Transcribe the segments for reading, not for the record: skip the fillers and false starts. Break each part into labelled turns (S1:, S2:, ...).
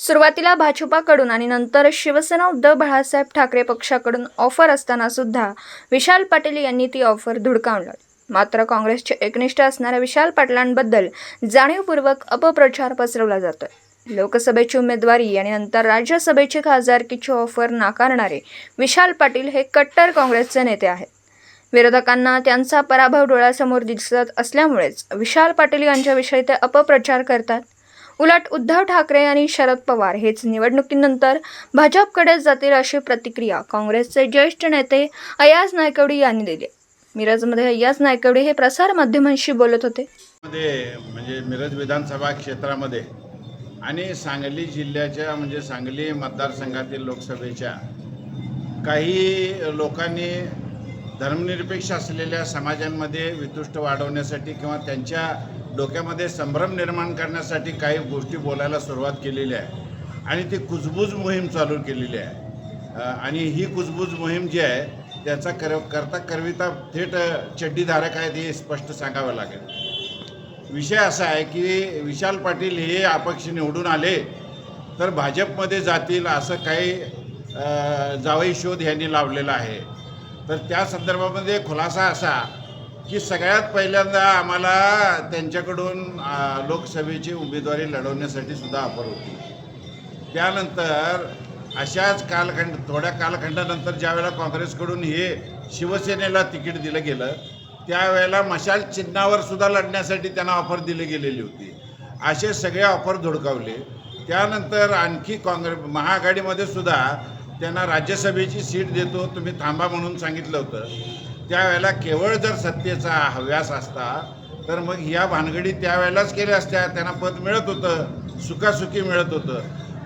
S1: सुरुवातीला भाजपाकडून आणि नंतर शिवसेना उद्धव बाळासाहेब ठाकरे पक्षाकडून ऑफर असताना सुद्धा विशाल पाटील यांनी ती ऑफर धुडकावून लावली. मात्र काँग्रेसचे एकनिष्ठ असणाऱ्या विशाल पाटलांबद्दल जाणीवपूर्वक अपप्रचार पसरवला जातोय. लोकसभेची उमेदवारी आणि नंतर राज्यसभेची खासदारकीची ऑफर नाकारणारे विशाल पाटील हे कट्टर काँग्रेसचे नेते आहेत. विरोधकांना त्यांचा पराभव डोळ्यासमोर दिसत असल्यामुळेच विशाल पाटील यांच्याविषयी ते अपप्रचार करतात. उलट उद्धव ठाकरे आणि शरद पवार हेच निवडणुकीनंतर भाजपकडे जातील अशी प्रतिक्रिया काँग्रेसचे ज्येष्ठ नेते अय्याज नायकवडी यांनी दिली. मिरजमध्ये अय्याज नायकवडी हे प्रसार माध्यमांशी बोलत होते.
S2: म्हणजे मिरज विधानसभा क्षेत्रामध्ये आणि सांगली जिल्ह्याच्या म्हणजे सांगली मतदारसंघातील लोकसभेच्या काही लोकांनी धर्मनिरपेक्ष असलेल्या समाजांमध्ये वितुष्ट वाढवण्यासाठी किंवा त्यांच्या डोक्यामध्ये संभ्रम निर्माण करण्यासाठी काही गोष्टी बोलायला सुरुवात केलेली आहे आणि ती कुजबूज मोहीम चालू केलेली आहे. आणि ही कुजबूज मोहीम जी आहे त्याचा करता करविता थेट चड्डीधारक आहेत हे स्पष्ट सांगावं लागेल. विषय असा आहे की विशाल पाटील हे अपक्ष निवडून आले तर भाजपमध्ये जातील असं काही जावई शोध यांनी लावलेला आहे. तर त्या संदर्भामध्ये खुलासा असा की सगळ्यात पहिल्यांदा आम्हाला त्यांच्याकडून लोकसभेची उमेदवारी लढवण्यासाठी सुद्धा ऑफर होती. त्यानंतर अशाच थोड्या कालखंडानंतर ज्यावेळेला काँग्रेसकडून हे शिवसेनेला तिकीट दिलं गेलं त्यावेळेला मशाल चिन्हावर सुद्धा लढण्यासाठी त्यांना ऑफर दिली गेलेली होती. असे सगळे ऑफर धुडकावले. त्यानंतर आणखी महाआघाडीमध्ये सुद्धा त्यांना राज्यसभेची सीट देतो तुम्ही थांबा म्हणून सांगितलं होतं. त्यावेळेला केवळ जर सत्तेचा हव्यास असता तर मग ह्या भानगडी त्यावेळेलाच केल्या असत्या. त्यांना पद मिळत होतं, सुखासुखी मिळत होतं.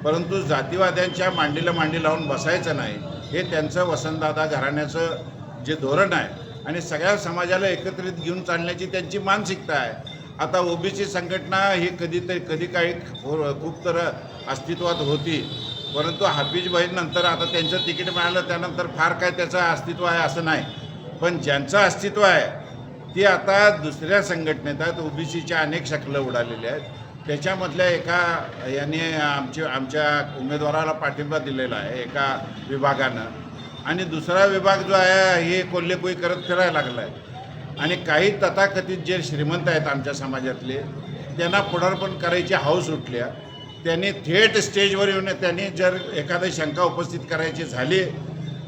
S2: परंतु जातीवाद्यांच्या मांडीला मांडी लावून बसायचं नाही हे त्यांचं वसंतदादा घराण्याचं जे धोरण आहे आणि सगळ्या समाजाला एकत्रित घेऊन चालण्याची त्यांची मानसिकता आहे. आता ओबीसी संघटना ही कधी काही खूप तर अस्तित्वात होती, परंतु हाफिज भाई नंतर आता त्यांचं तिकीट मिळालं त्यानंतर फार काय त्याचं अस्तित्व आहे असं नाही. पण ज्यांचं अस्तित्व आहे ते आता दुसऱ्या संघटनेत आहेत. ओबीसीच्या अनेक शकलं उडालेल्या आहेत. त्याच्यामधल्या एका यांनी आमच्या उमेदवाराला पाठिंबा दिलेला आहे एका विभागानं आणि दुसरा विभाग जो आहे हे कोल्हेकोई करत फिरायला लागला आहे. आणि काही तथाकथित जे श्रीमंत आहेत आमच्या समाजातले त्यांना पुढारपण करायची हौस उठल्या. त्यांनी थेट स्टेजवर येऊन त्यांनी जर एखादी शंका उपस्थित करायची झाली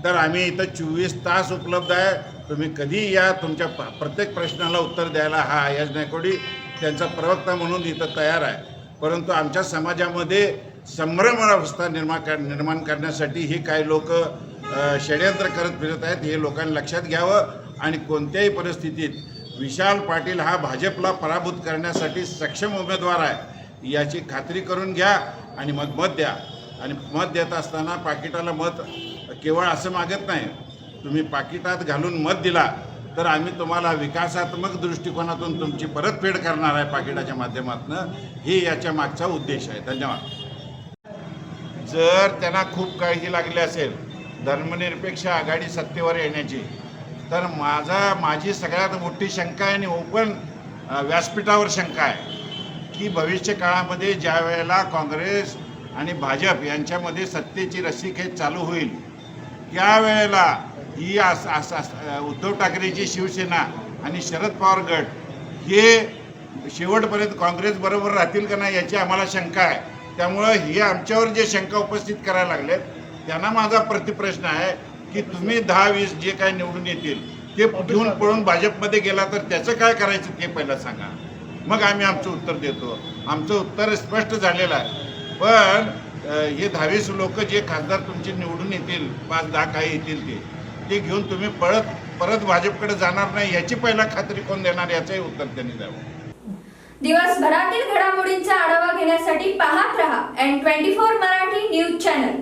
S2: तर आम्ही इथं 24 तास उपलब्ध आहे, तुम्ही कधी या, तुमच्या प्रत्येक प्रश्नाला उत्तर द्यायला हा अय्याज नायकवडी त्यांचा प्रवक्ता म्हणून इथं तयार आहे. परंतु आमच्या समाजामध्ये संभ्रम अवस्था निर्माण करण्यासाठी ही काही लोक षड्यंत्र करत फिरत आहेत हे लोकांनी लक्षात घ्यावं. आणि कोणत्याही परिस्थितीत विशाल पाटील हा भाजपला पराभूत करण्यासाठी सक्षम उमेदवार आहे याची खात्री करून घ्या आणि मग मत द्या. आणि मत देत असताना पाकिटाला मत केवळ असं मागत नाही, तुम्ही पाकिटात घालून मत दिला तर आम्ही तुम्हाला विकासात्मक दृष्टिकोनातून तुमची परतफेड करणार आहे पाकिटाच्या माध्यमातून. हे याच्या मागचा उद्देश आहे. धन्यवाद. जर त्यांना खूप काळजी लागली असेल धर्मनिरपेक्ष आघाडी सत्तेवर येण्याची तर माझी सगळ्यात मोठी शंका आहे आणि ओपन व्यासपीठावर शंका आहे की भविष्य काळामध्ये ज्या वेळेला काँग्रेस आणि भाजप यांच्यामध्ये सत्तेची रस्सीखेच चालू होईल त्यावेळेला ही उद्धव ठाकरेची शिवसेना आणि शरद पवार गट हे शेवटपर्यंत काँग्रेसबरोबर राहतील का नाही याची आम्हाला शंका आहे. त्यामुळं हे आमच्यावर जे शंका उपस्थित करायला लागलेत त्यांना माझा प्रतिप्रश्न आहे की तुम्ही 10-20 जे काय निवडून येतील ते घेऊन पळून भाजपमध्ये गेला तर त्याचं काय करायचं ते पहिलं सांगा, मग आम्ही आमचं उत्तर देतो. आमचं उत्तर स्पष्ट झालेलं आहे. पण हे 10-20 लोक जे खासदार तुमचे निवडून येतील 5-10 काही येतील ते घेऊन तुम्ही परत भाजपकडे जाणार नाही याची पहिला खात्री कोण देणार याचंही उत्तर त्यांनी द्यावं.
S1: दिवसभरातील घडामोडींचा आढावा घेण्यासाठी पाहत रहा N24 मराठी न्यूज चॅनल.